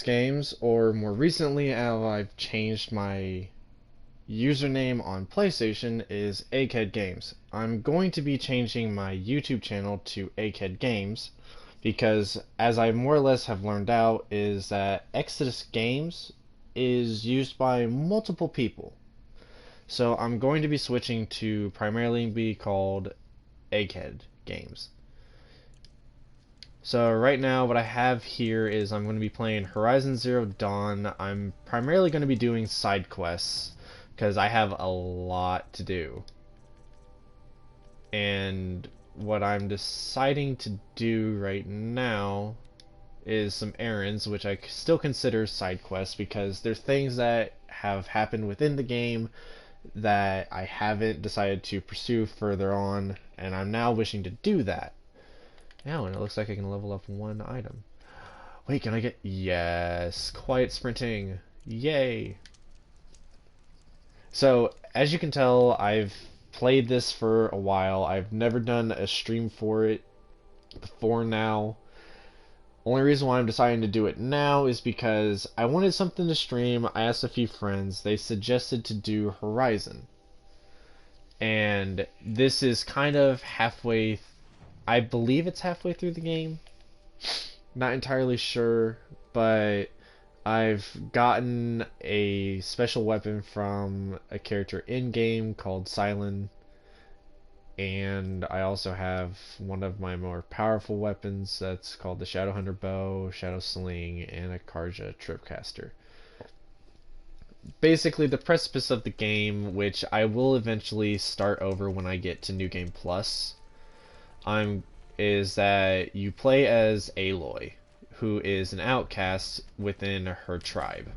Games, or more recently, I've changed my username on PlayStation is Egghead Games. I'm going to be changing my YouTube channel to Egghead Games because, as I more or less have learned out, is that Exodus Games is used by multiple people. So I'm going to be switching to primarily be called Egghead Games. So right now what I have here is I'm going to be playing Horizon Zero Dawn. I'm primarily going to be doing side quests because I have a lot to do. And what I'm deciding to do right now is some errands, which I still consider side quests because there's things that have happened within the game that I haven't decided to pursue further on, and I'm now wishing to do that. Now, and it looks like I can level up one item. Wait, can I get... Yes, quiet sprinting. Yay. So, as you can tell, I've played this for a while. I've never done a stream for it before now. Only reason why I'm deciding to do it now is because I wanted something to stream. I asked a few friends. They suggested to do Horizon. And this is kind of halfway... I believe it's halfway through the game. Not entirely sure, but I've gotten a special weapon from a character in game called Silent, and I also have one of my more powerful weapons that's called the Shadowhunter Bow, Shadow Sling, and a Karja Tripcaster. Basically, the precipice of the game, which I will eventually start over when I get to New Game Plus, is that you play as Aloy, who is an outcast within her tribe.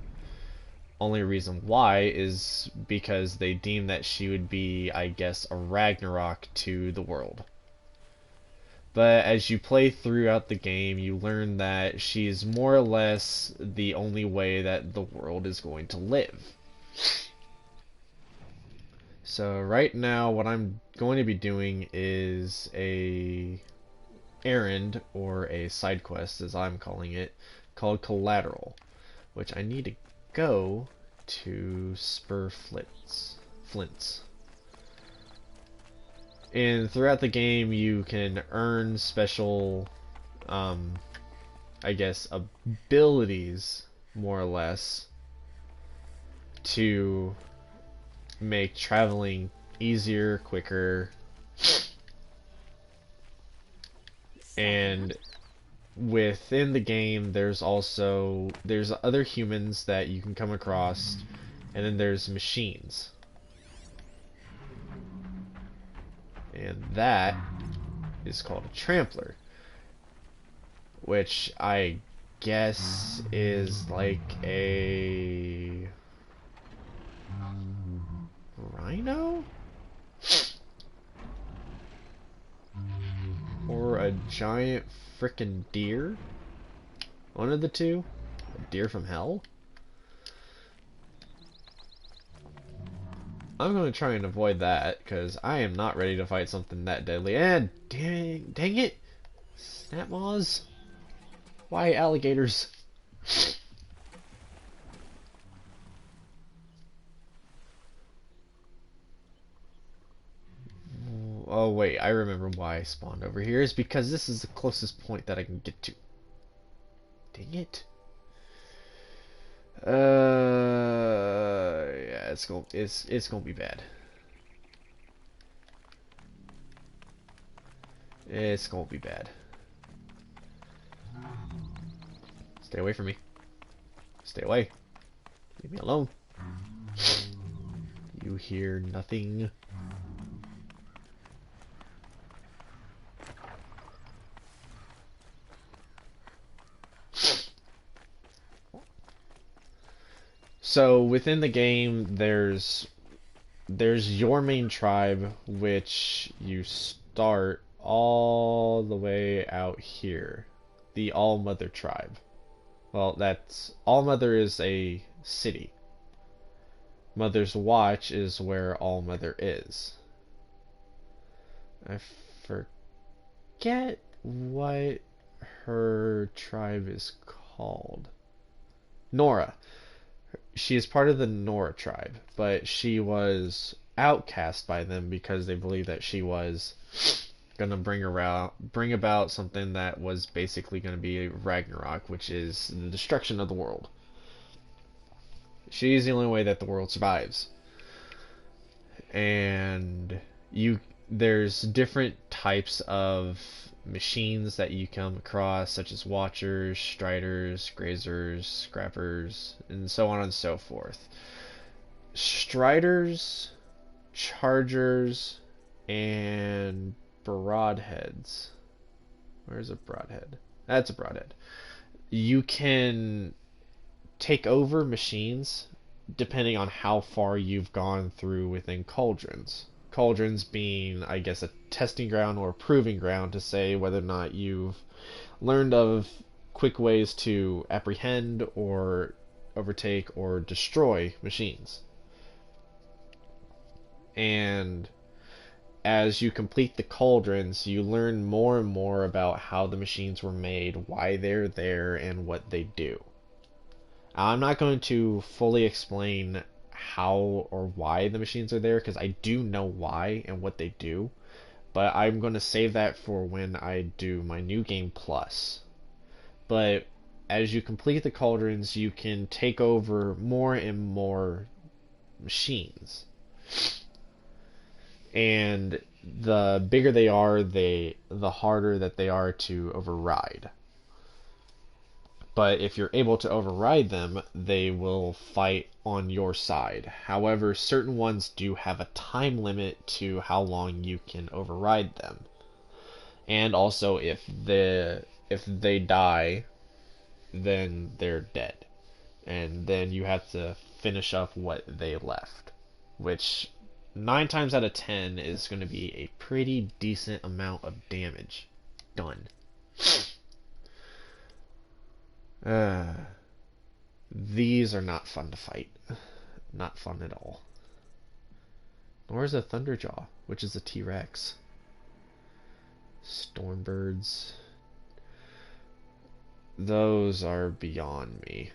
Only reason why is because they deem that she would be, I guess, a Ragnarok to the world. But as you play throughout the game, you learn that she's more or less the only way that the world is going to live. So right now, what I'm going to be doing is a errand, or a side quest as I'm calling it, called Collateral, which I need to go to Spur Flints. And throughout the game you can earn special, I guess, abilities, more or less, to make traveling easier, quicker, and within the game there's other humans that you can come across, and then there's machines, and that is called a trampler, which I guess is like a rhino or a giant frickin' deer, one of the two. A deer from hell. I'm going to try and avoid that, because I am not ready to fight something that deadly. And dang it! Snapmaws? Why alligators? Oh wait, I remember why I spawned over here. Is because this is the closest point that I can get to. Dang it. Yeah, it's gonna be bad. It's gonna be bad. Stay away from me. Stay away. Leave me alone. You hear nothing. So within the game, there's your main tribe, which you start all the way out here, the All Mother tribe. Well, that's All Mother is a city. Mother's Watch is where All Mother is. I forget what her tribe is called. Nora. She is part of the Nora tribe, but she was outcast by them because they believed that she was gonna bring about something that was basically gonna be Ragnarok, which is the destruction of the world. She's the only way that the world survives. And you there's different types of machines that you come across, such as Watchers, Striders, Grazers, Scrappers, and so on and so forth. Striders, Chargers, and Broadheads. Where's a Broadhead? That's a Broadhead. You can take over machines depending on how far you've gone through within cauldrons. Cauldrons being, I guess, a testing ground or a proving ground to say whether or not you've learned of quick ways to apprehend or overtake or destroy machines. And as you complete the cauldrons, you learn more and more about how the machines were made, why they're there, and what they do. I'm not going to fully explain how or why the machines are there because I do know why and what they do, but I'm going to save that for when I do my New Game Plus. But as you complete the cauldrons, you can take over more and more machines. And the bigger they are, the harder that they are to override. But if you're able to override them, they will fight on your side. However, certain ones do have a time limit to how long you can override them. And also, if they die, then they're dead. And then you have to finish up what they left. Which, 9 times out of 10 is going to be a pretty decent amount of damage done. These are not fun to fight. Not fun at all. Nor is a Thunderjaw, which is a T-Rex. Stormbirds. Those are beyond me.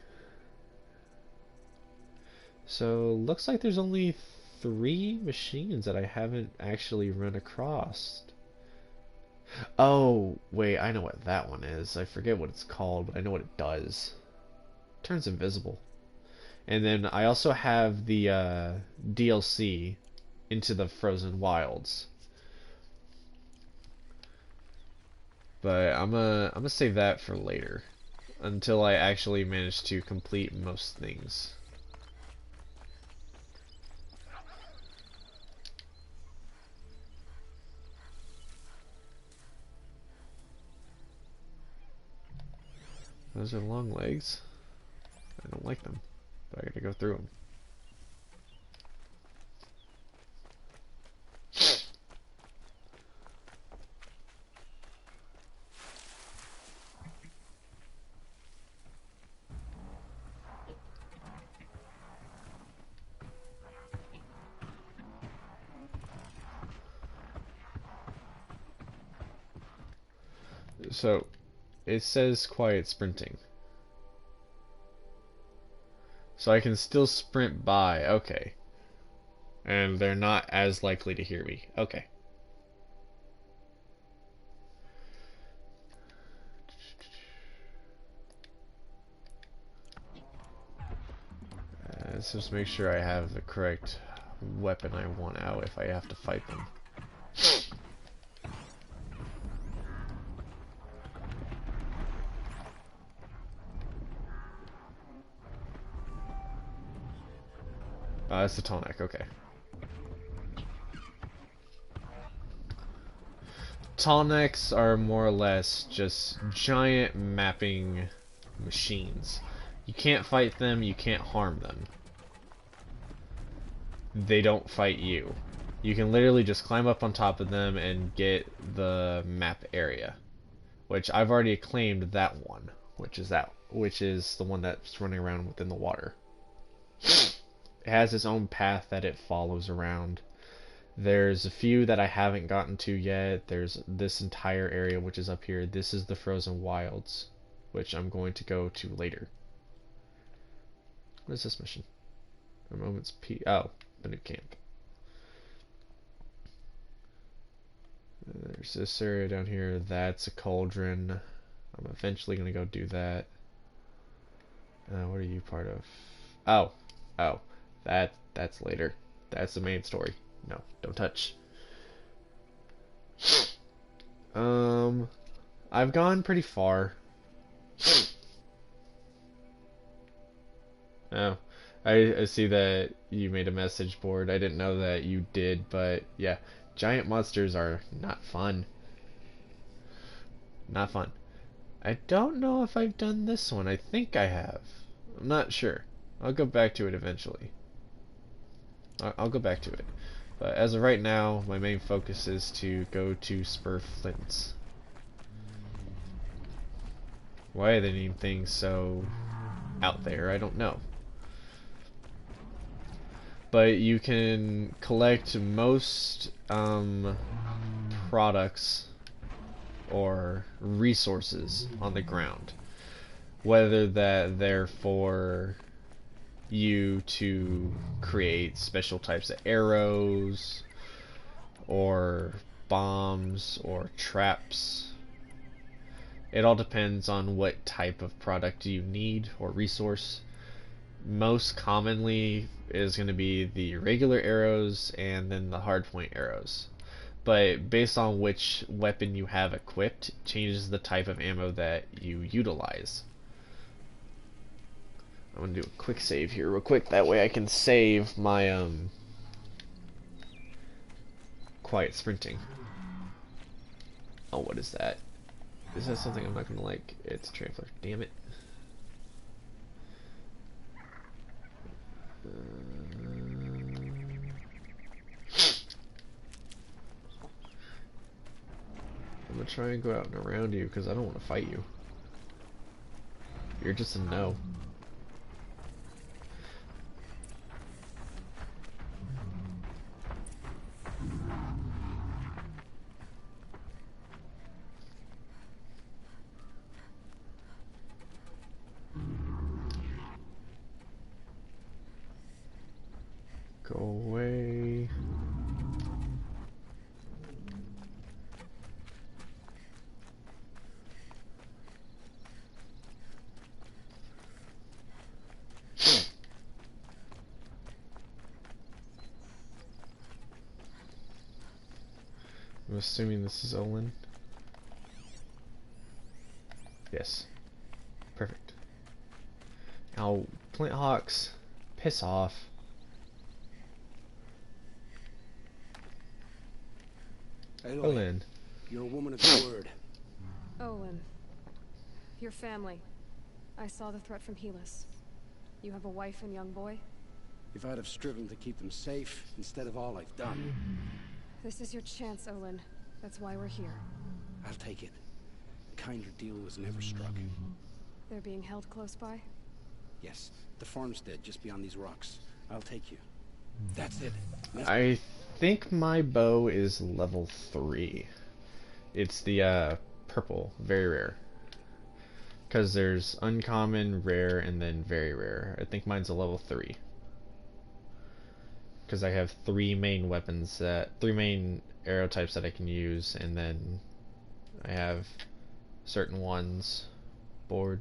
So, looks like there's only 3 machines that I haven't actually run across. Oh, wait, I know what that one is. I forget what it's called, but I know what it does. It turns invisible. And then I also have the DLC Into the Frozen Wilds. But I'm gonna save that for later until I actually manage to complete most things. Those are long legs. I don't like them, but I gotta go through them. So, it says quiet sprinting. So I can still sprint by, okay. And they're not as likely to hear me, okay. Let's just make sure I have the correct weapon I want out if I have to fight them. That's the tonic, okay. Tonics are more or less just giant mapping machines. You can't fight them, you can't harm them. They don't fight you. You can literally just climb up on top of them and get the map area. Which I've already claimed that one, which is the one that's running around within the water. It has its own path that it follows around. There's a few that I haven't gotten to yet. There's this entire area which is up here. This is the Frozen Wilds, which I'm going to go to later. What is this mission? A moment's peace. Oh, the new camp. There's this area down here. That's a cauldron. I'm eventually gonna go do that. What are you part of? Oh, oh, that's later. That's the main story. No, don't touch. I've gone pretty far. Oh, I see that you made a message board. I didn't know that you did, but yeah, giant monsters are not fun. Not fun. I don't know if I've done this one. I think I have. I'm not sure. I'll go back to it eventually. I'll go back to it. But as of right now, my main focus is to go to Spur Flints. Why are they naming things so out there? I don't know. But you can collect most products or resources on the ground, whether that they're for you to create special types of arrows or bombs or traps. It all depends on what type of product you need or resource. Most commonly is going to be the regular arrows and then the hardpoint arrows. But based on which weapon you have equipped, changes the type of ammo that you utilize. I'm going to do a quick save here real quick, that way I can save my quiet sprinting. Oh, what is that? Is that something I'm not going to like? It's a trampler. Damn it. I'm going to try and go out and around you because I don't want to fight you. You're just a no. Go away. I'm assuming this is Olin. Yes. Perfect. Now, Flint Hawks, piss off. Aloy, Olin. you're a woman of your word. Olin. Your family. I saw the threat from Helis. You have a wife and young boy? If I'd have striven to keep them safe instead of all I've done, This is your chance, Olin. That's why we're here. I'll take it. A kinder deal was never struck. They're being held close by? Yes, the farmstead just beyond these rocks. I'll take you. That's it. I think my bow is level 3. It's the purple, very rare. Because there's uncommon, rare, and then very rare. I think mine's a level 3. Because I have 3 main weapons, 3 main arrow types that I can use, and then I have certain ones board.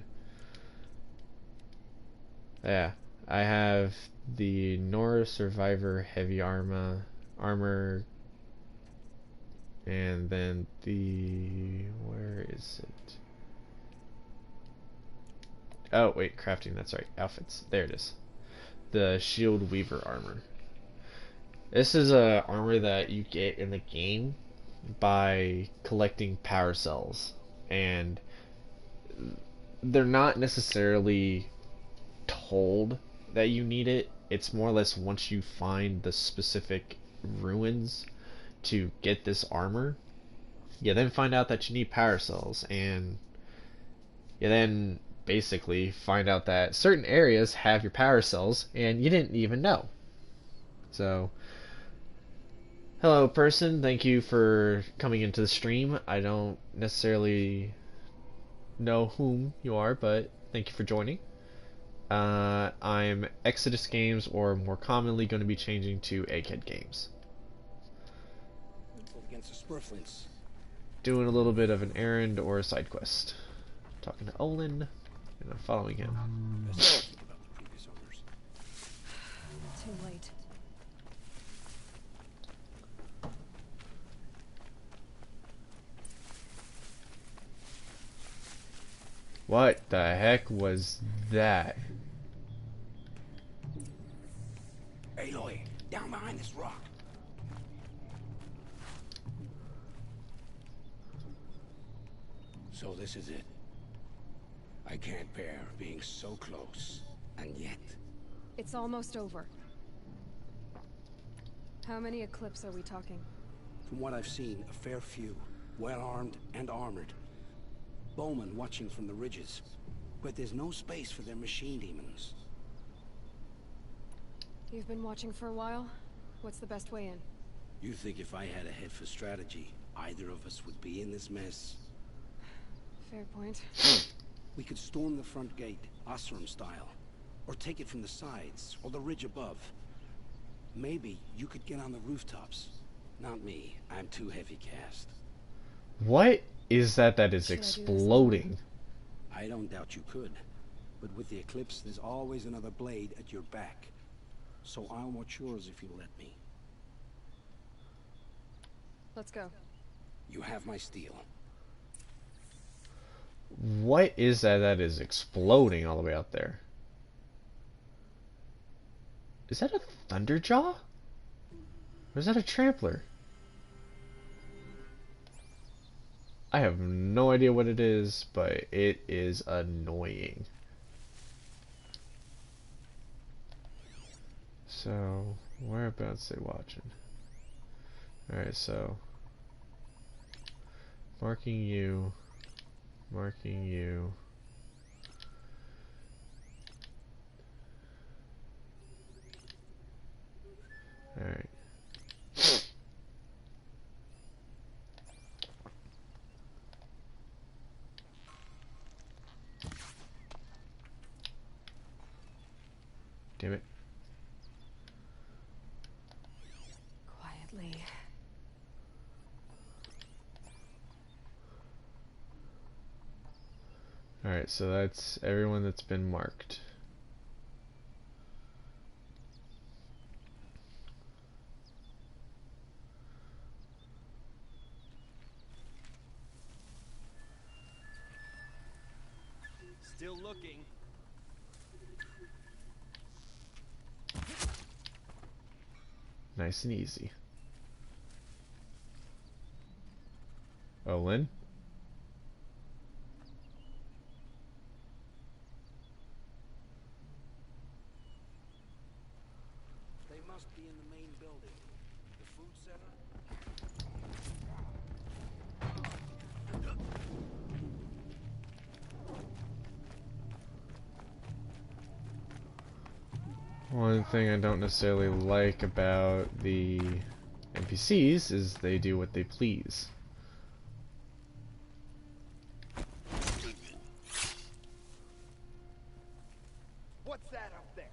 Yeah, I have the Nora Survivor heavy armor, and then where is it? Oh wait, crafting. That's right, outfits. There it is. The Shield Weaver armor. This is a armor that you get in the game by collecting power cells, and they're not necessarily told that you need it. It's more or less once you find the specific ruins to get this armor, you then find out that you need power cells, and you then basically find out that certain areas have your power cells and you didn't even know. So hello person, thank you for coming into the stream. I don't necessarily know whom you are, but thank you for joining. I'm time Exodus games, or more commonly going to be changing to Egghead games. Against the Spurflints. Doing a little bit of an errand or a side quest. Talking to Olin, and I'm following him. Best keep about the previous owners. Too late. What the heck was that? Aloy, down behind this rock. So this is it. I can't bear being so close, and yet... It's almost over. How many Eclipse are we talking? From what I've seen, a fair few. Well-armed and armored. Bowmen watching from the ridges. But there's no space for their machine demons. You've been watching for a while? What's the best way in? You think if I had a head for strategy, either of us would be in this mess? Fair point. We could storm the front gate, Osram style. Or take it from the sides, or the ridge above. Maybe you could get on the rooftops. Not me. I'm too heavy cast. What is that is Should I do this? exploding? I don't doubt you could. But with the Eclipse, there's always another blade at your back. So I'll watch yours if you let me. Let's go. You have my steel. What is that is exploding all the way out there? Is that a Thunderjaw? Or is that a Trampler? I have no idea what it is, but it is annoying. So, whereabouts they watching? Alright, so marking you. Alright. Damn it. Quietly. Alright, so that's everyone that's been marked. Still looking. Nice and easy. Olin? They must be in the main building. The food center? One thing I don't necessarily like about the NPCs is they do what they please. What's that up there?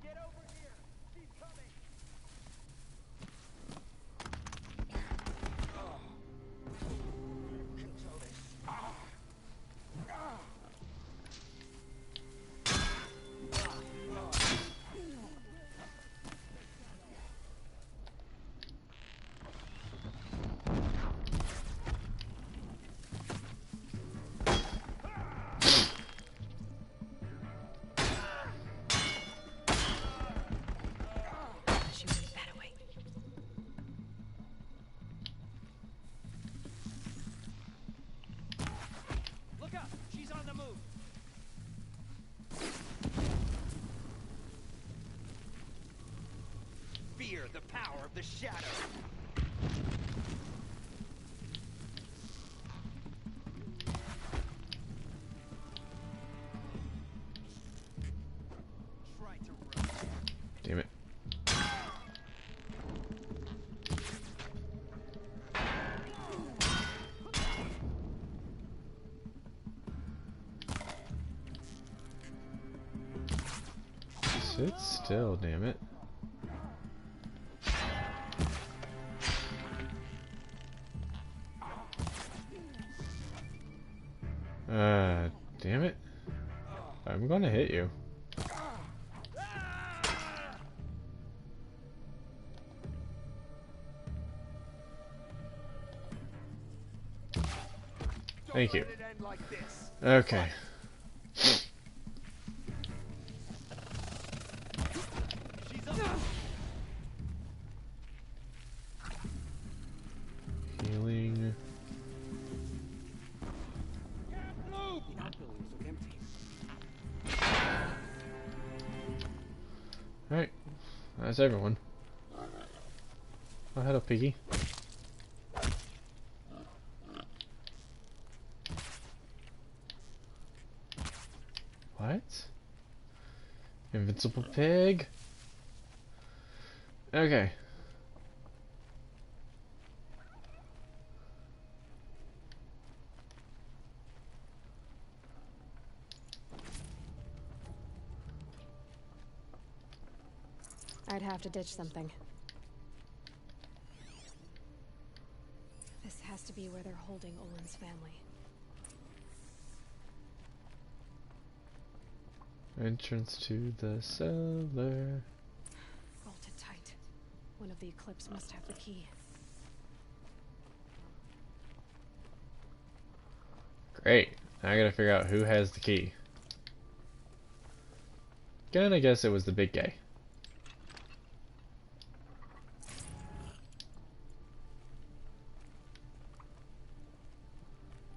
Get over here! She's coming! Control this. She went that away. Look up! She's on the move! Fear the power of the shadow! Try to run. Damn it. Sit still, damn it. Damn it. I'm gonna hit you. Thank you. Let it end like this. Okay. She's on. Healing. The outbuildings look empty. Alright. That's everyone. Oh, hello, Piggy. What? Invincible pig? Okay. I'd have to ditch something. This has to be where they're holding Olin's family. Entrance to the cellar. Bolted tight. One of the Eclipse must have the key. Great. Now I gotta figure out who has the key. Gonna guess it was the big guy.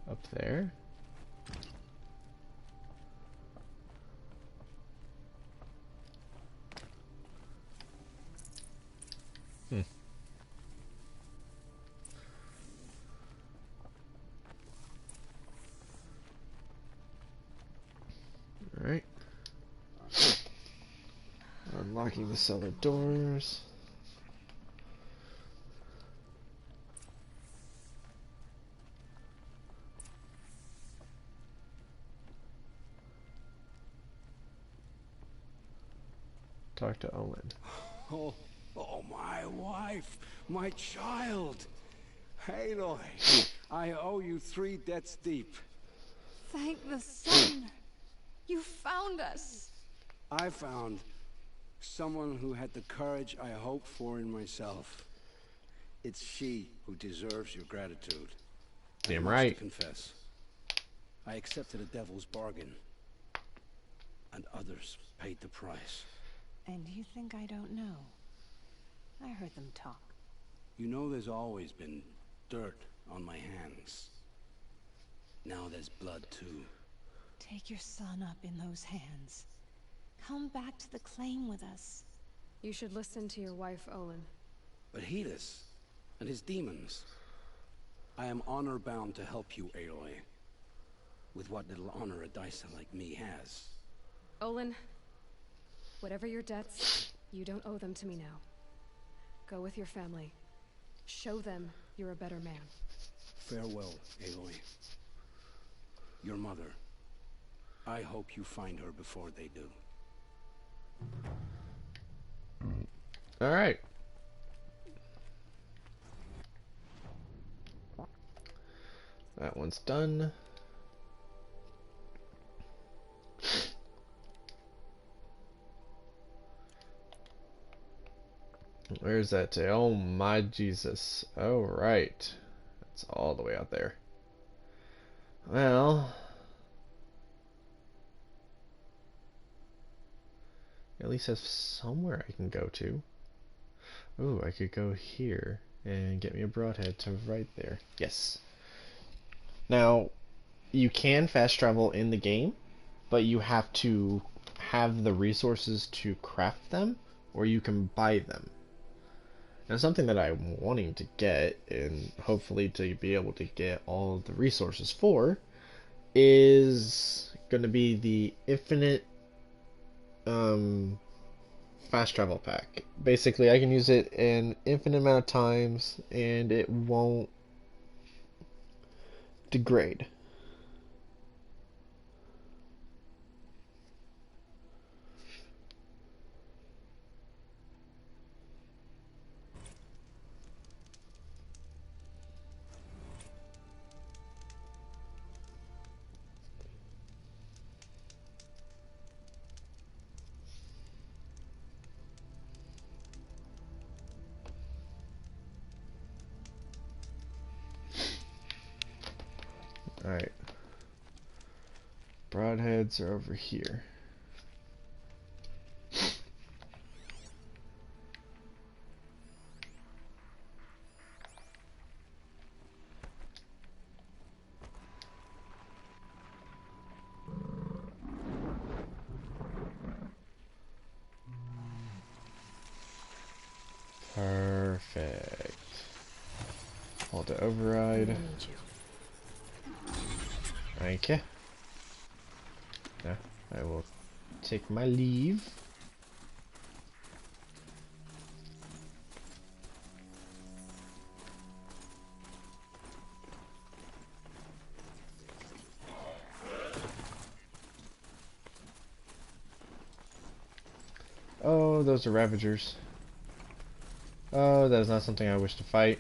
Up there. Alright. Unlocking the cellar doors. Talk to Olin. Oh, my wife, my child. Aloy, I owe you 3 debts deep. Thank the sun! You found us! I found someone who had the courage I hoped for in myself. It's she who deserves your gratitude. Damn I must right. confess, I accepted a devil's bargain, and others paid the price. And you think I don't know? I heard them talk. You know there's always been dirt on my hands. Now there's blood too. Take your son up in those hands. Come back to the claim with us. You should listen to your wife, Olin. But Helis and his demons. I am honor-bound to help you, Aloy. With what little honor a Dyson like me has. Olin, whatever your debts, you don't owe them to me now. Go with your family. Show them you're a better man. Farewell, Aloy. Your mother. I hope you find her before they do. Alright. That one's done. Where's that to? Oh my Jesus. Oh right. That's all the way out there. Well, at least have somewhere I can go to. Ooh, I could go here and get me a broadhead to right there. Yes. Now, you can fast travel in the game, but you have to have the resources to craft them, or you can buy them. Now, something that I'm wanting to get, and hopefully to be able to get all of the resources for, is going to be the infinite fast travel pack. Basically, I can use it an infinite amount of times, and it won't degrade. Alright. Broadheads are over here. Perfect. Hold to override. Thank you. Now, I will take my leave. Oh, those are Ravagers. Oh, that is not something I wish to fight.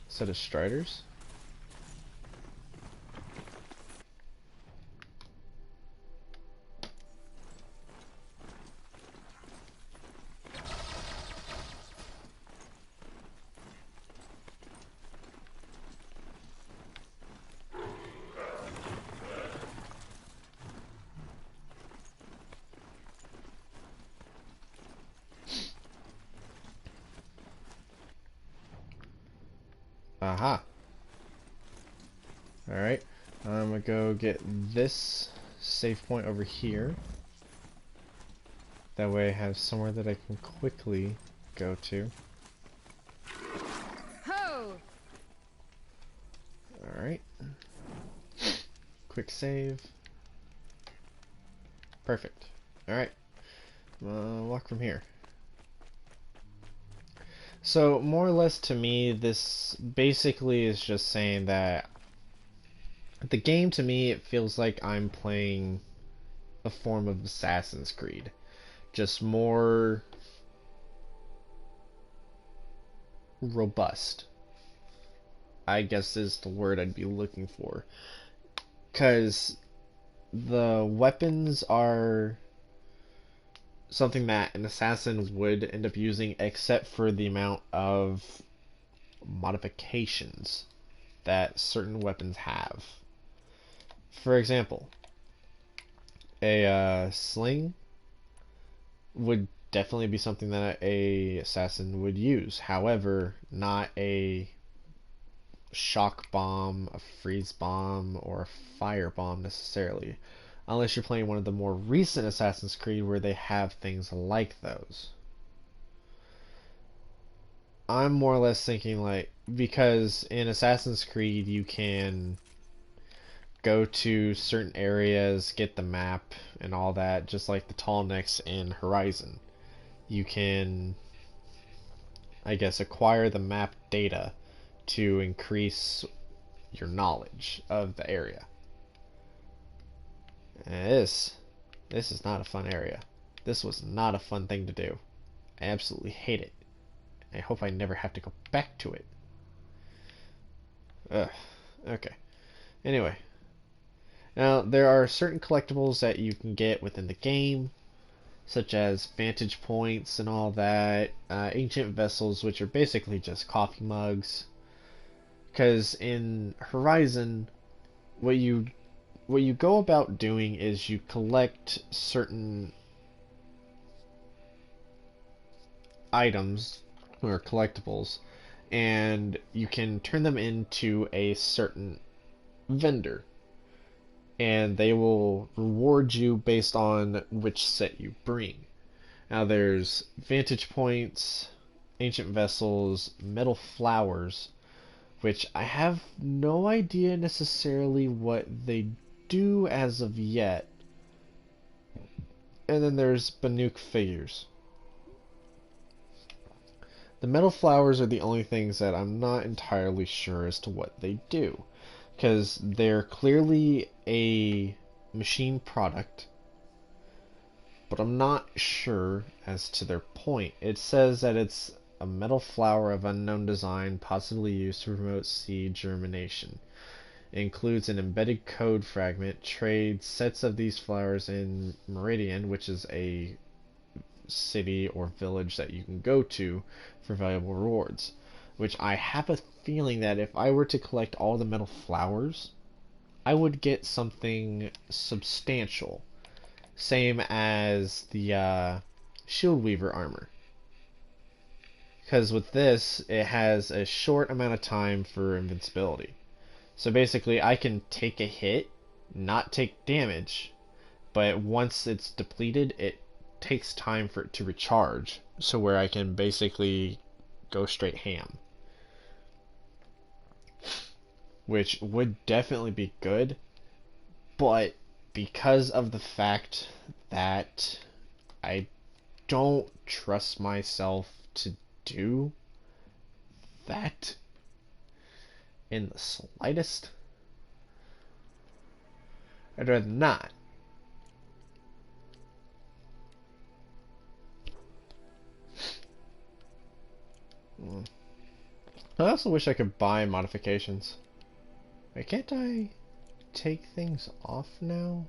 Set of Striders. Aha. Alright. I'm gonna go get this save point over here. That way I have somewhere that I can quickly go to. Ho! Alright. Quick save. Perfect. Alright. Walk from here. So, more or less to me, this basically is just saying that the game, to me, it feels like I'm playing a form of Assassin's Creed. Just more robust, I guess is the word I'd be looking for. Because the weapons are something that an assassin would end up using, except for the amount of modifications that certain weapons have. For example, a sling would definitely be something that a assassin would use. However, not a shock bomb, a freeze bomb, or a fire bomb necessarily. Unless you're playing one of the more recent Assassin's Creed where they have things like those. I'm more or less thinking like, because in Assassin's Creed you can go to certain areas, get the map and all that, just like the Tall Necks in Horizon. You can, I guess, acquire the map data to increase your knowledge of the area. And this is not a fun area. This was not a fun thing to do. I absolutely hate it. I hope I never have to go back to it. Ugh. Okay. Anyway. Now, there are certain collectibles that you can get within the game, such as vantage points and all that, ancient vessels, which are basically just coffee mugs. Because in Horizon, what you go about doing is you collect certain items or collectibles, and you can turn them into a certain vendor, and they will reward you based on which set you bring. Now there's vantage points, ancient vessels, metal flowers, which I have no idea necessarily what they do as of yet. And then there's Banuk figures. The metal flowers are the only things that I'm not entirely sure as to what they do, because they're clearly a machine product, but I'm not sure as to their point. It says that it's a metal flower of unknown design, possibly used to promote seed germination. It includes an embedded code fragment. Trade sets of these flowers in Meridian, which is a city or village that you can go to for valuable rewards. which I have a feeling that if I were to collect all the metal flowers, I would get something substantial. Same as the Shield Weaver armor. Because with this, it has a short amount of time for invincibility. So basically, I can take a hit, not take damage, but once it's depleted, it takes time for it to recharge. So where I can basically go straight ham. Which would definitely be good, but because of the fact that I don't trust myself to do that in the slightest, I'd rather not. I also wish I could buy modifications. Wait, can't I take things off now?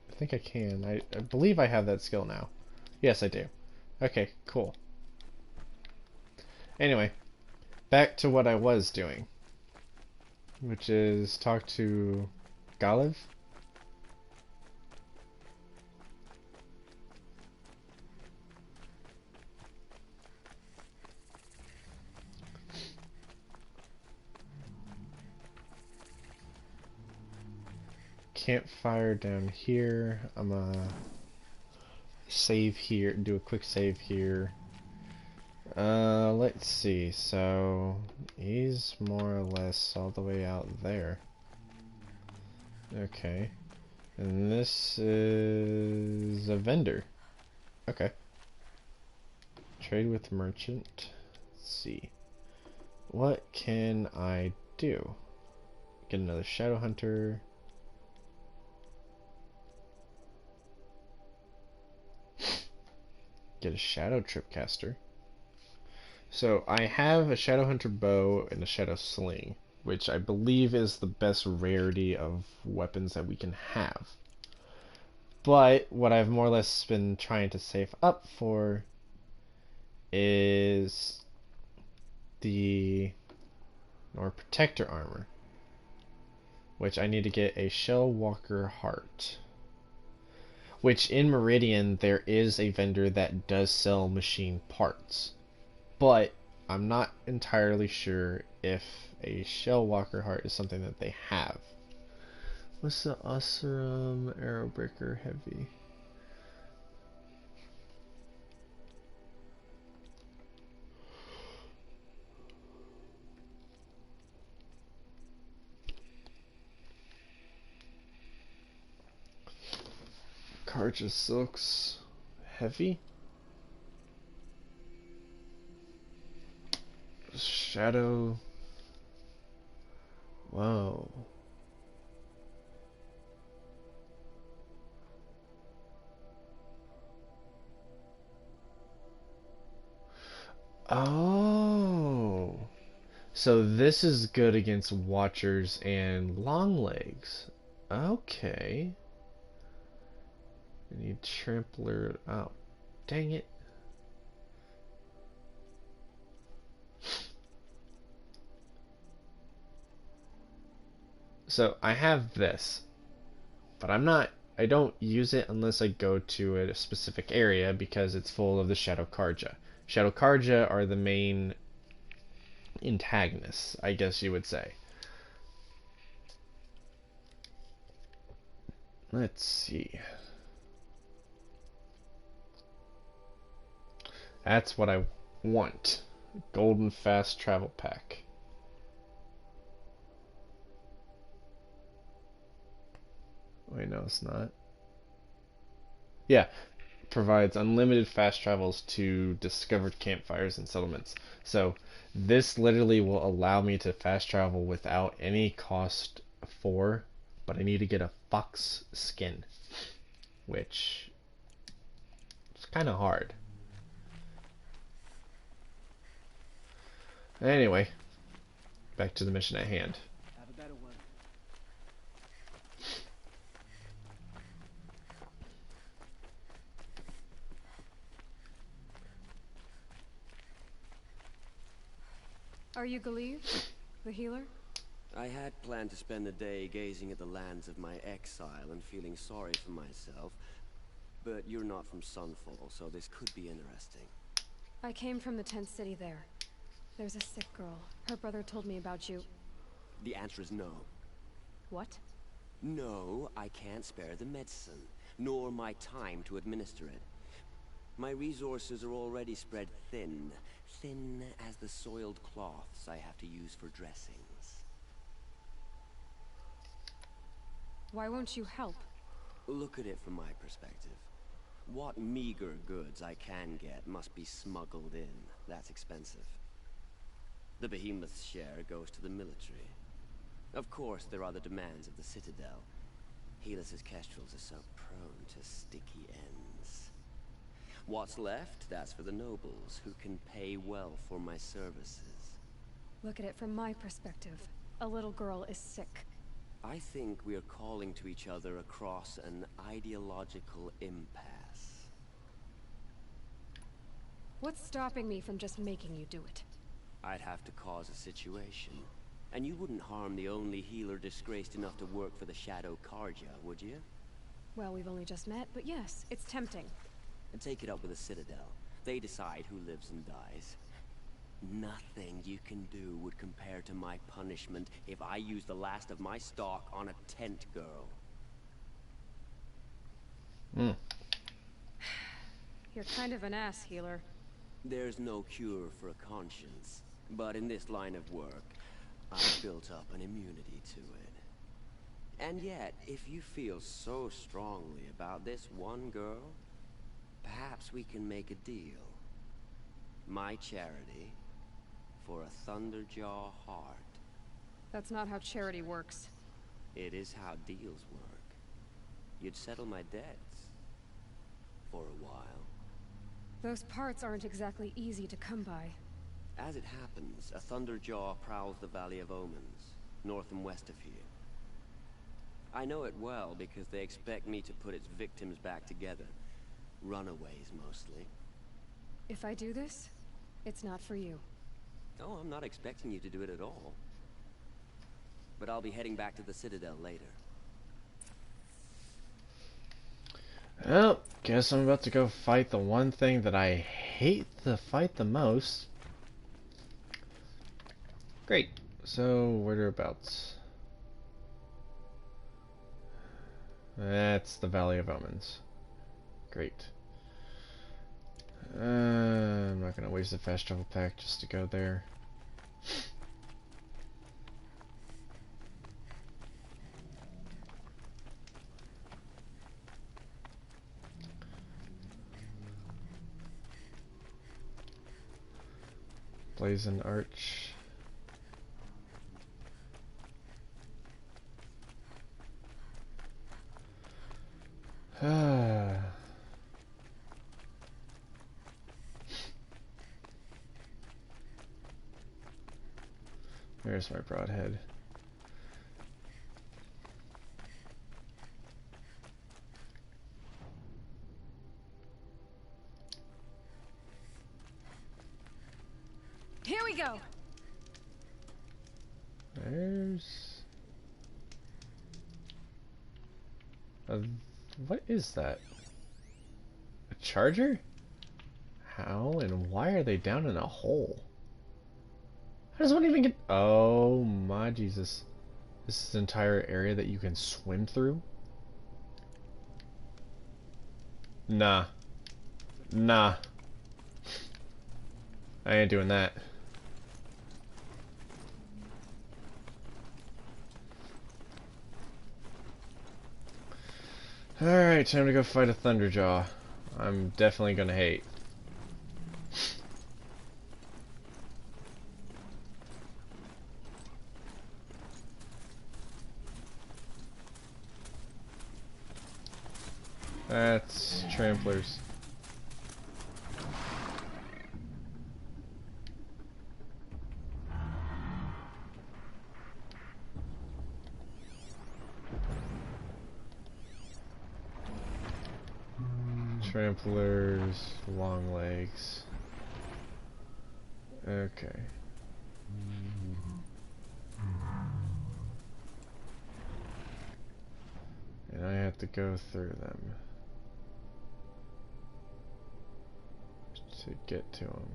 I think I can. I believe I have that skill now. Yes, I do. Okay, cool. Anyway, back to what I was doing, which is talk to Galev. Campfire down here. I'm gonna save here, do a quick save here. Let's see. So he's more or less all the way out there. Okay. And this is a vendor. Okay. Trade with merchant. Let's see. What can I do? Get another shadow hunter. Get a shadow tripcaster. So I have a shadow hunter bow and a shadow sling, which I believe is the best rarity of weapons that we can have. But what I've more or less been trying to save up for is the Nor Protector armor, which I need to get a Shellwalker heart. Which in Meridian there is a vendor that does sell machine parts, but I'm not entirely sure if a Shellwalker heart is something that they have. What's the Oseram Arrowbreaker Heavy? Karja Silks Heavy? Shadow. Whoa. Oh. So this is good against Watchers and Longlegs. Okay. I need Trampler. Oh, dang it. So I have this, but I don't use it unless I go to a specific area because it's full of the Shadow Karja. Shadow Karja are the main antagonists, I guess you would say. Let's see. That's what I want. Golden Fast Travel Pack. Wait, no, it's not. Yeah, provides unlimited fast travels to discovered campfires and settlements. So this literally will allow me to fast travel without any cost for, but I need to get a fox skin, which is kind of hard. Anyway, back to the mission at hand. Have a better one. Are you Galeev, the healer? I had planned to spend the day gazing at the lands of my exile and feeling sorry for myself, but you're not from Sunfall, so this could be interesting. I came from the tent city there. There's a sick girl. Her brother told me about you. The answer is no. What? No, I can't spare the medicine, nor my time to administer it. My resources are already spread thin, thin as the soiled cloths I have to use for dressings. Why won't you help? Look at it from my perspective. What meager goods I can get must be smuggled in. That's expensive. The behemoth's share goes to the military. Of course, there are the demands of the Citadel. Helis's kestrels are so prone to sticky ends. What's left, that's for the nobles, who can pay well for my services. Look at it from my perspective. A little girl is sick. I think we are calling to each other across an ideological impasse. What's stopping me from just making you do it? I'd have to cause a situation. And you wouldn't harm the only healer disgraced enough to work for the Shadow Carja, would you? Well, we've only just met, but yes, it's tempting. And take it up with the Citadel. They decide who lives and dies. Nothing you can do would compare to my punishment if I use the last of my stock on a tent girl. You're kind of an ass, healer. There's no cure for a conscience, but in this line of work, I've built up an immunity to it. And yet, if you feel so strongly about this one girl, perhaps we can make a deal. My charity for a Thunderjaw heart. That's not how charity works. It is how deals work. You'd settle my debts. For a while. Those parts aren't exactly easy to come by. As it happens, a Thunderjaw prowls the Valley of Omens, north and west of here. I know it well because they expect me to put its victims back together. Runaways, mostly. If I do this, it's not for you. Oh, I'm not expecting you to do it at all. But I'll be heading back to the Citadel later. Well, guess I'm about to go fight the one thing that I hate to fight the most. Great. So, whereabouts? That's the Valley of Omens. Great. I'm not gonna waste the fast travel pack just to go there. Blazon Arch. There's my broadhead. Here we go! There's... what is that? A charger? How and why are they down in a hole? How does one even get... Oh my Jesus. This is an entire area that you can swim through? Nah. Nah. I ain't doing that. Alright, time to go fight a Thunderjaw. I'm definitely gonna hate. That's tramplers. Tramplers, long legs. Okay. And I have to go through them to get to them.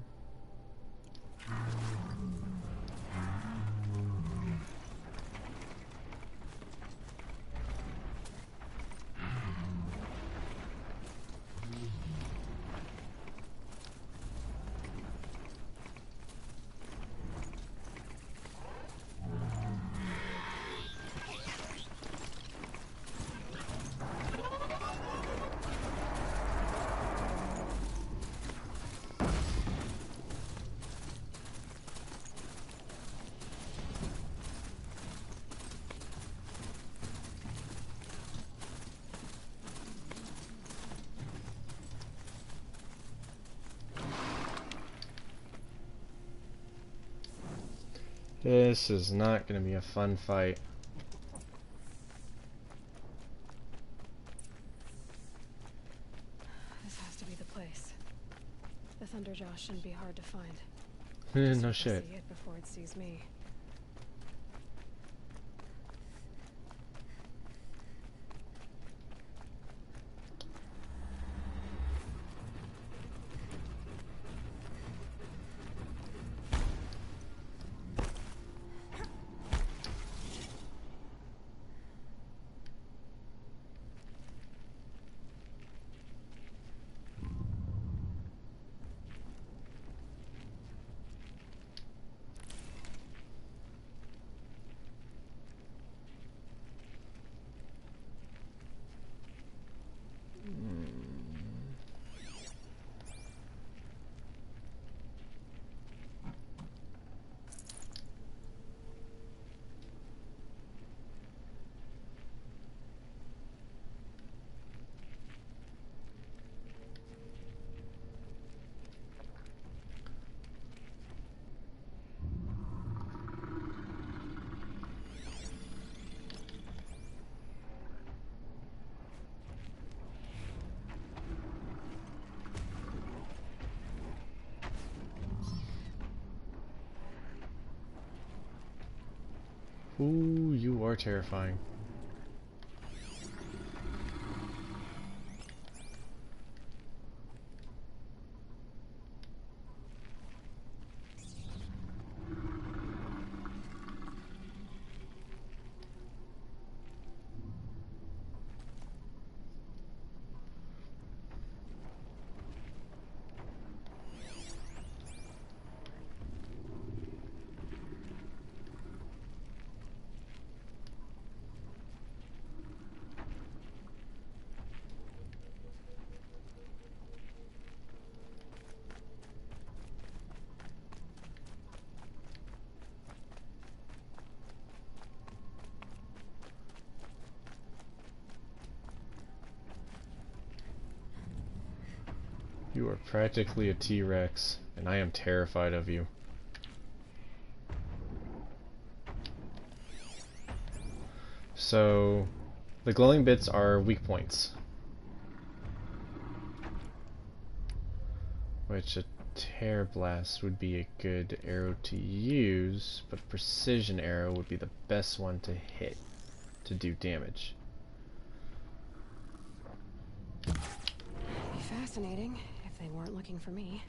This is not going to be a fun fight. This has to be the place. The Thunderjaw shouldn't be hard to find. No Just shit. see it before it sees me. Ooh, you are terrifying. You are practically a T-Rex, and I am terrified of you. So, the glowing bits are weak points. Which a Tear Blast would be a good arrow to use, but a precision arrow would be the best one to hit to do damage. Be fascinating if they weren't looking for me.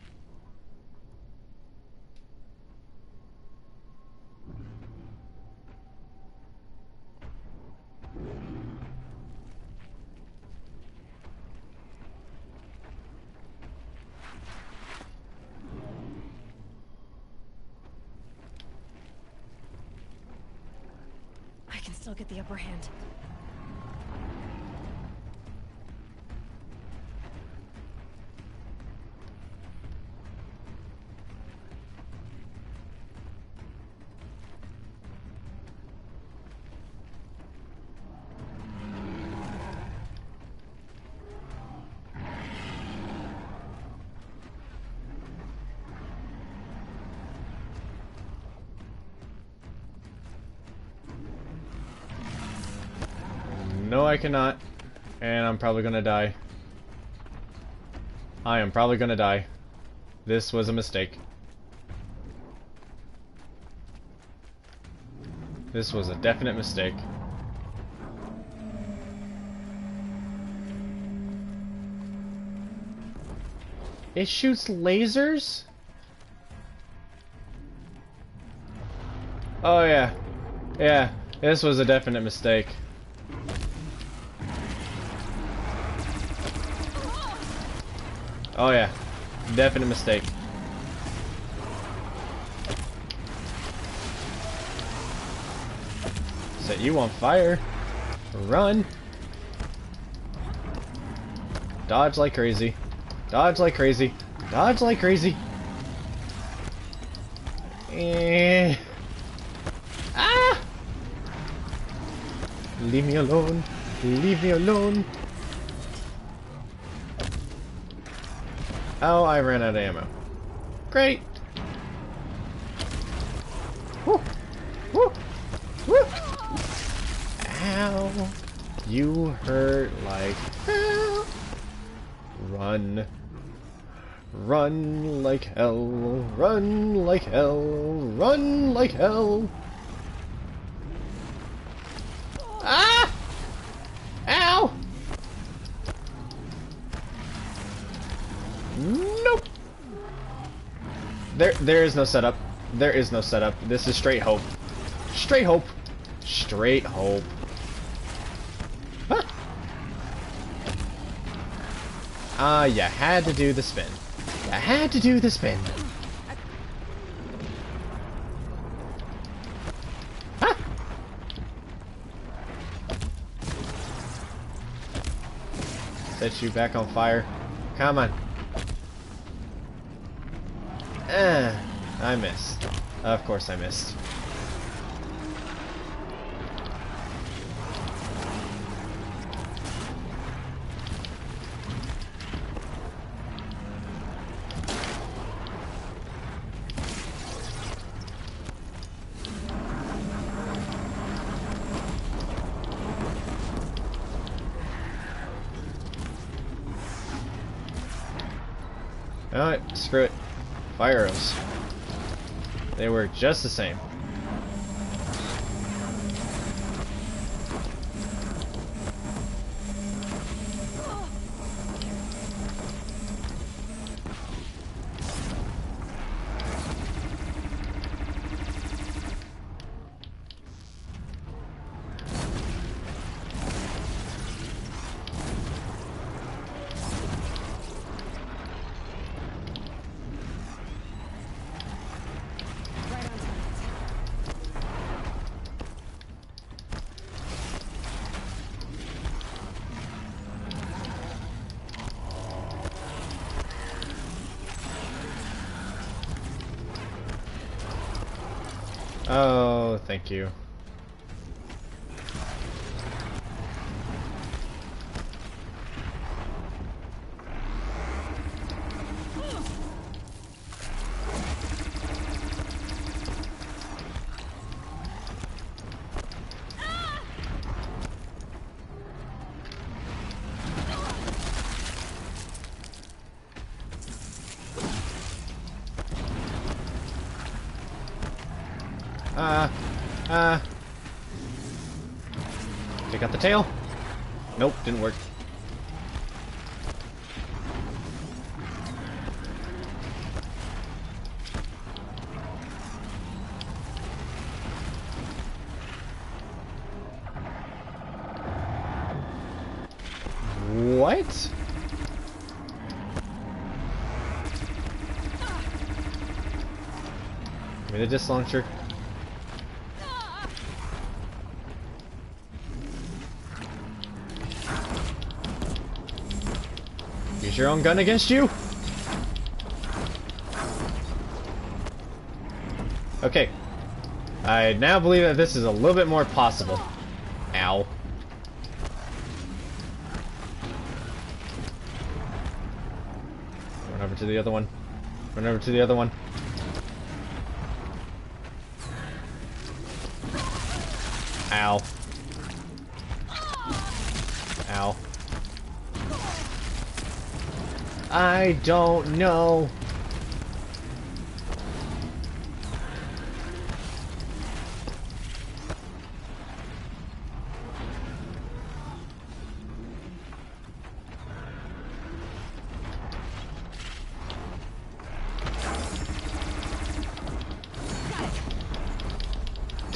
I can still get the upper hand. No, I cannot. And I'm probably gonna die. I am probably gonna die. This was a mistake. This was a definite mistake. It shoots lasers? Oh yeah. Yeah, this was a definite mistake. Oh yeah. Definite mistake. Set you on fire. Run. Dodge like crazy. Dodge like crazy. Dodge like crazy. Ah! Leave me alone. Leave me alone. Oh, I ran out of ammo. Great. Woo. Woo. Woo. Ow. You hurt like hell. Run. Run like hell. Run like hell. Run like hell. Ah! Ow! Nope. There is no setup. There is no setup. This is straight hope. Straight hope. Straight hope. Huh? You had to do the spin. You had to do the spin. Huh? Set you back on fire. Come on. I missed. Of course I missed. Alright, screw it. Fire arrows. They work just the same. Oh, thank you. Pick up the tail. Nope, didn't work. What? Give me the disc launcher. Use your own gun against you? Okay. I now believe that this is a little bit more possible. Ow. Run over to the other one. Run over to the other one. Ow. Ow. I don't know.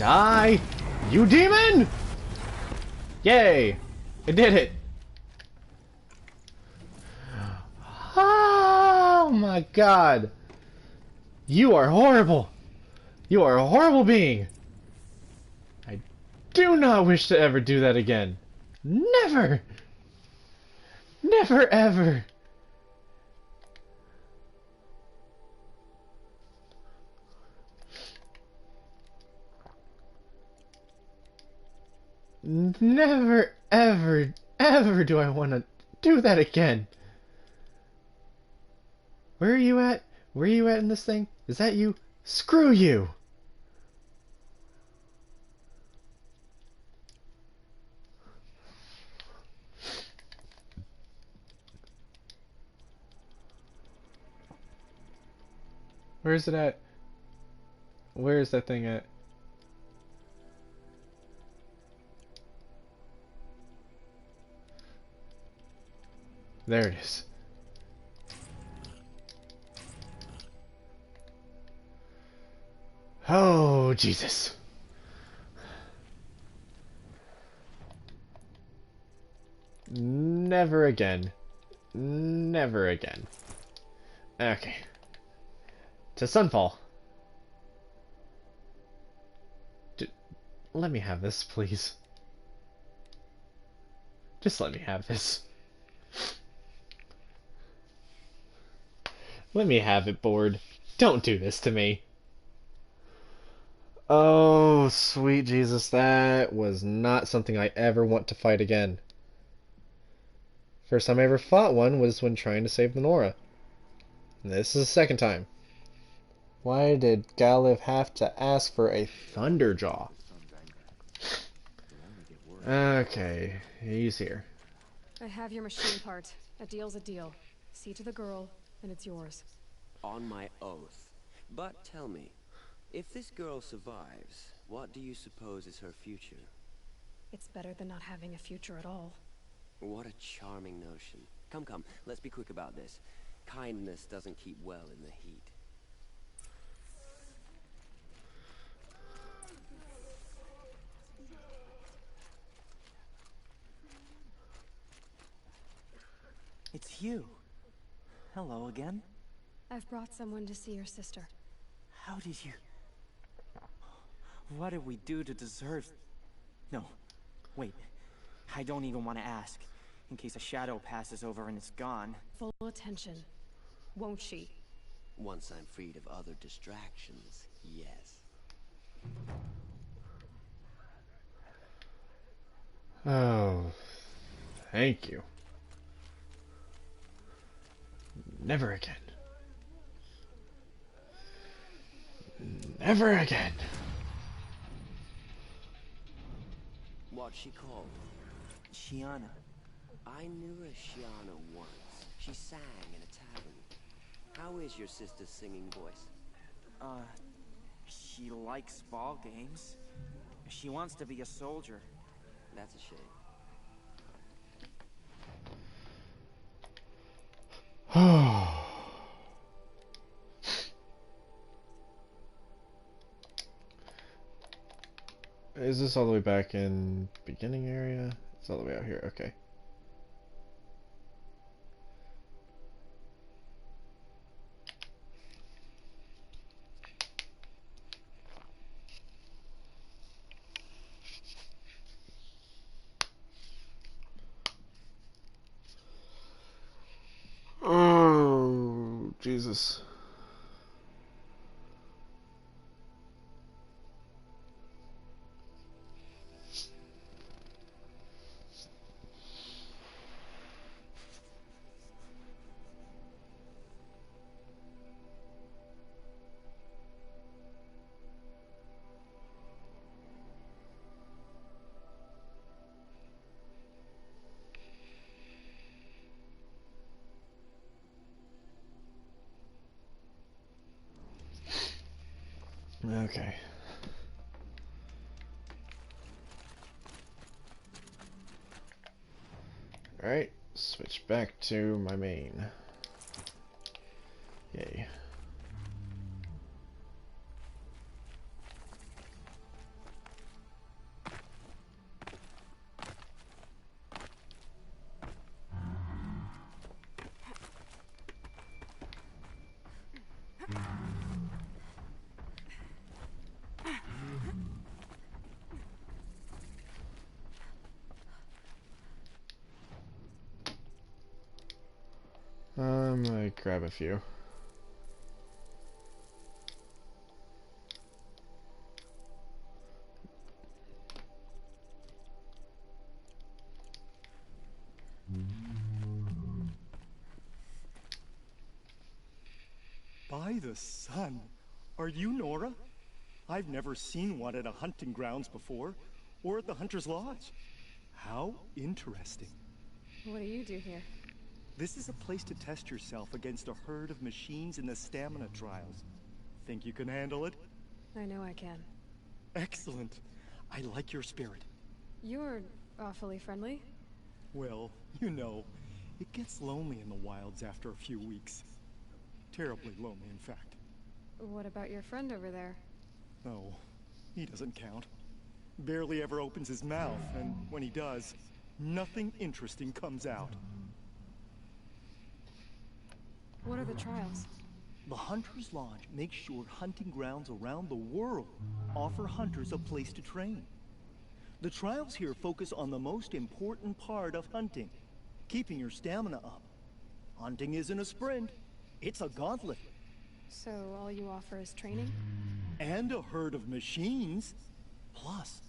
Die! You demon! Yay! I did it! Oh my god! You are horrible! You are a horrible being! I do not wish to ever do that again. Never! Never ever! Never, ever, ever do I want to do that again. Where are you at? Where are you at in this thing? Is that you? Screw you! Where is it at? Where is that thing at? There it is. Oh, Jesus. Never again. Never again. Okay. To Sunfall. Let me have this, please. Just let me have this. Let me have it, board. Don't do this to me. Oh, sweet Jesus, that was not something I ever want to fight again. First time I ever fought one was when trying to save the Nora. This is the second time. Why did Galliv have to ask for a Thunderjaw? Okay, he's here. I have your machine part. A deal's a deal. See to the girl, and it's yours. On my oath. But tell me, if this girl survives, what do you suppose is her future? It's better than not having a future at all. What a charming notion. Come, come, let's be quick about this. Kindness doesn't keep well in the heat. It's you. Hello again. I've brought someone to see your sister. How did you... What did we do to deserve... No. Wait. I don't even want to ask. In case a shadow passes over and it's gone. Full attention. Won't she? Once I'm freed of other distractions, yes. Oh, thank you. Never again. Never again. What's she called? Shiana. I knew a Shiana once. She sang in a tavern. How is your sister's singing voice? She likes ball games. She wants to be a soldier. That's a shame. Is this all the way back in beginning area? It's all the way out here, okay. Oh, Jesus. Okay. Alright, switch back to my main. Yay. I'm gonna grab a few. By the sun! Are you Nora? I've never seen one at a hunting grounds before, or at the Hunter's Lodge. How interesting. What do you do here? This is a place to test yourself against a herd of machines in the stamina trials. Think you can handle it? I know I can. Excellent. I like your spirit. You're awfully friendly. Well, you know, it gets lonely in the wilds after a few weeks. Terribly lonely, in fact. What about your friend over there? Oh, he doesn't count. Barely ever opens his mouth, and when he does, nothing interesting comes out. What are the trials? The Hunter's Lodge makes sure hunting grounds around the world offer hunters a place to train. The trials here focus on the most important part of hunting, keeping your stamina up. Hunting isn't a sprint, it's a gauntlet. So all you offer is training? And a herd of machines. Plus,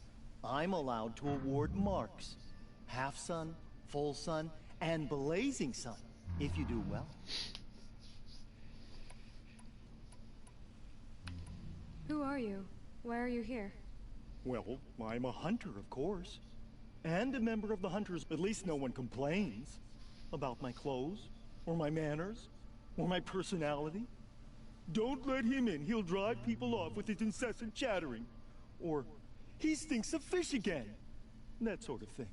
I'm allowed to award marks. Half sun, full sun, and blazing sun, if you do well. Who are you? Why are you here? Well, I'm a hunter, of course. And a member of the Hunters. At least no one complains about my clothes, or my manners, or my personality. Don't let him in, he'll drive people off with his incessant chattering. Or, he stinks of fish again. That sort of thing.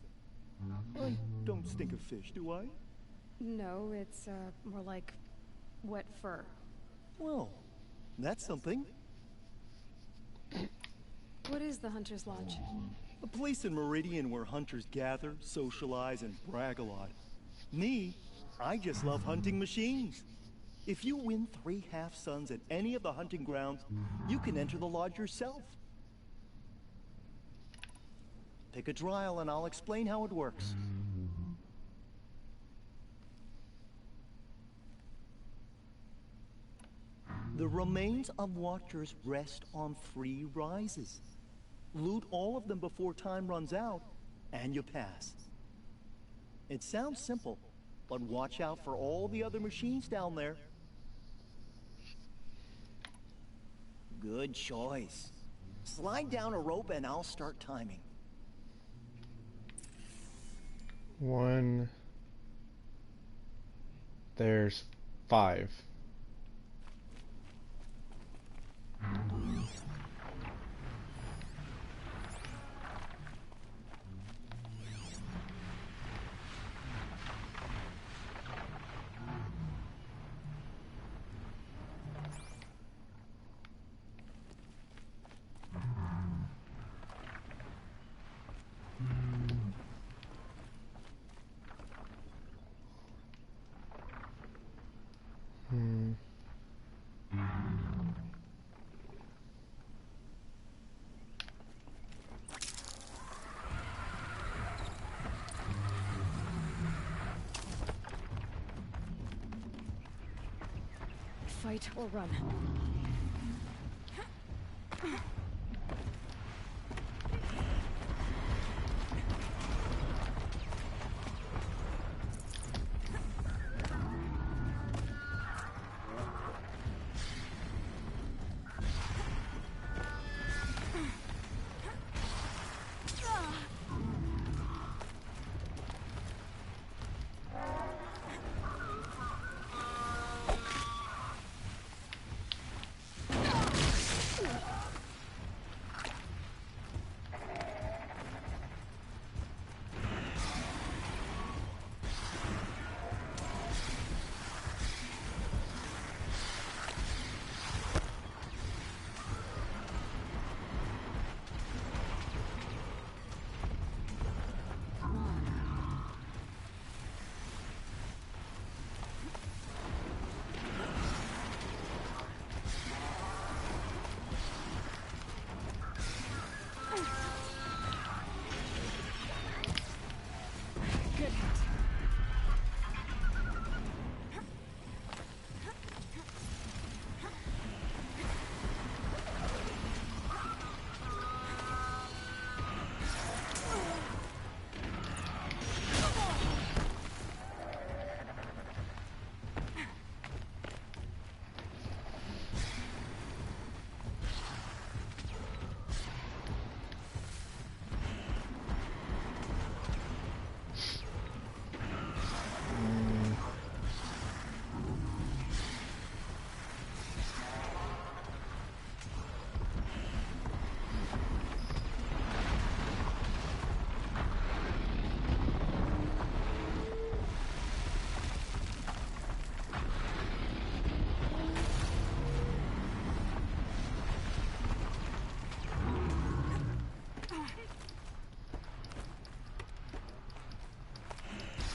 I don't stink of fish, do I? No, it's more like wet fur. Well, that's something. What is the Hunter's Lodge? A place in Meridian where hunters gather, socialize, and brag a lot. Me, I just love hunting machines. If you win 3 half-suns at any of the hunting grounds, you can enter the lodge yourself. Pick a trial and I'll explain how it works. The remains of watchers rest on 3 rises. Loot all of them before time runs out, and you pass. It sounds simple, but watch out for all the other machines down there. Good choice. Slide down a rope and I'll start timing. 1. There's 5. Fight or run.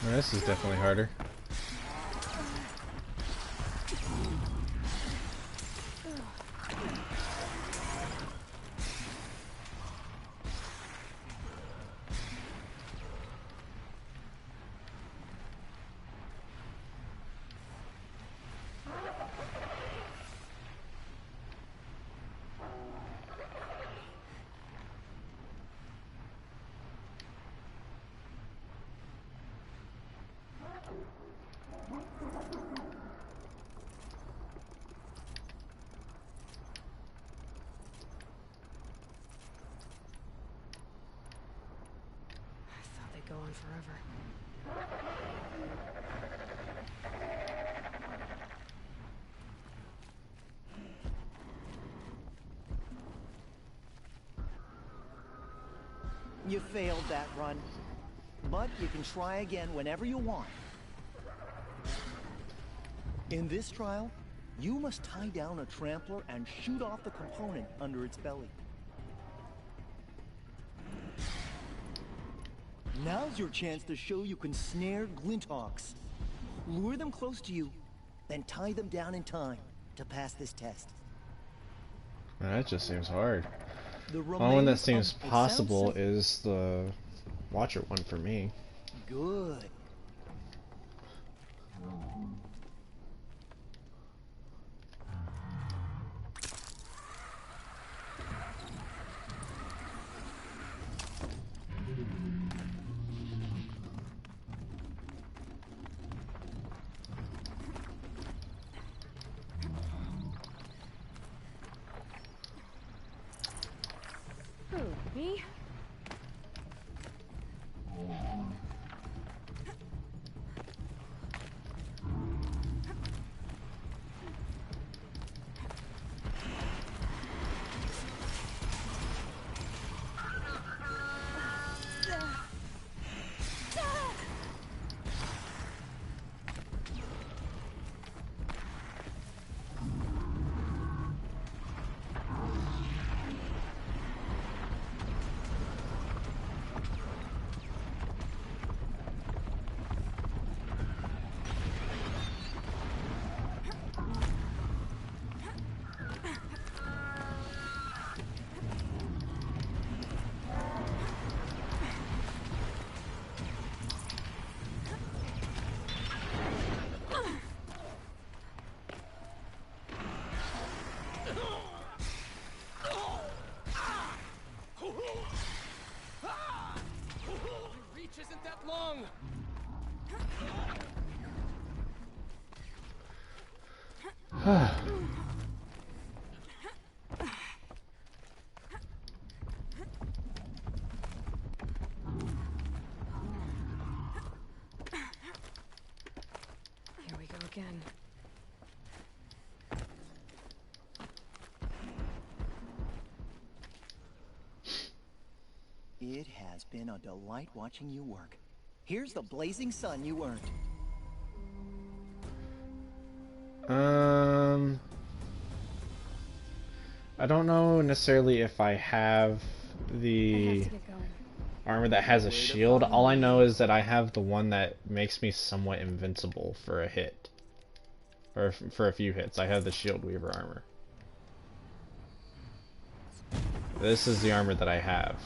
This is definitely harder. Go on forever. You failed that run, but you can try again whenever you want. In this trial, you must tie down a trampler and shoot off the component under its belly. Now's your chance to show you can snare Glinthawks. Lure them close to you, then tie them down in time to pass this test. That just seems hard. The The only one that remains seems of- it possible sounds is the Watcher one for me. good. Who, me? Reach isn't that long. Here we go again. It has been a delight watching you work. Here's the blazing sun you earned. I don't know necessarily if I have I have the to get going. armor that has a shield. All I know is that I have the one that makes me somewhat invincible for a hit. Or for a few hits. I have the Shield Weaver armor. This is the armor that I have.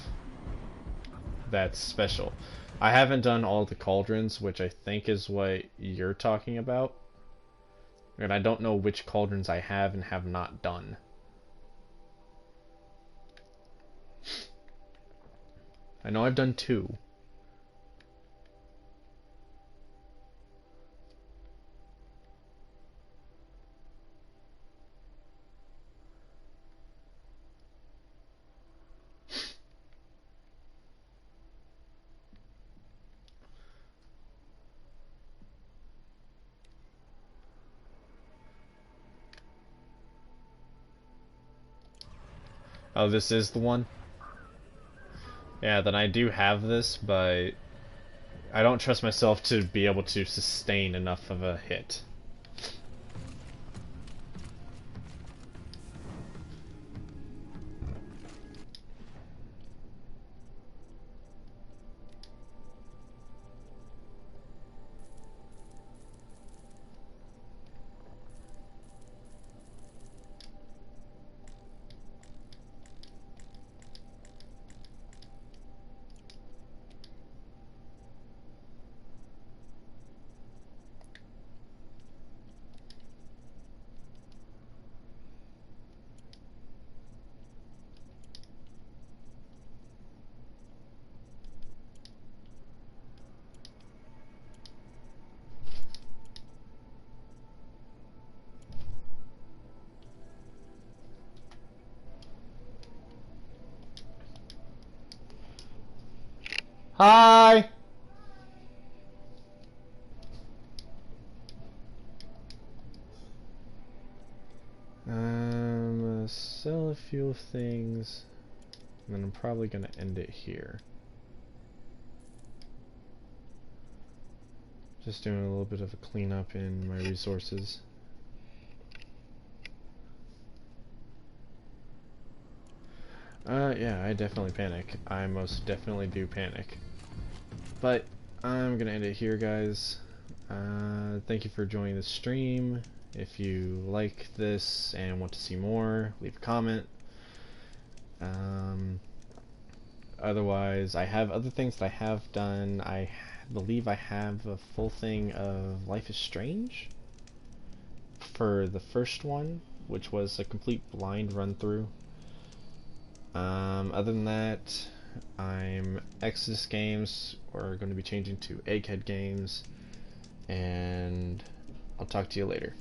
That's special. I haven't done all the cauldrons, which I think is what you're talking about. And I don't know which cauldrons I have and have not done. I know I've done 2. Oh, this is the one? Yeah, then I do have this, but I don't trust myself to be able to sustain enough of a hit. Hi! Sell a few things, and then I'm probably gonna end it here. Just doing a little bit of a cleanup in my resources. Yeah, I definitely panic. I most definitely do panic. But I'm gonna end it here, guys. Thank you for joining the stream. If you like this and want to see more, leave a comment. Otherwise, I have other things that I have done. I believe I have a full thing of Life is Strange for the first one, which was a complete blind run through. Other than that, Exodus games are going to be changing to Egghead games, and I'll talk to you later.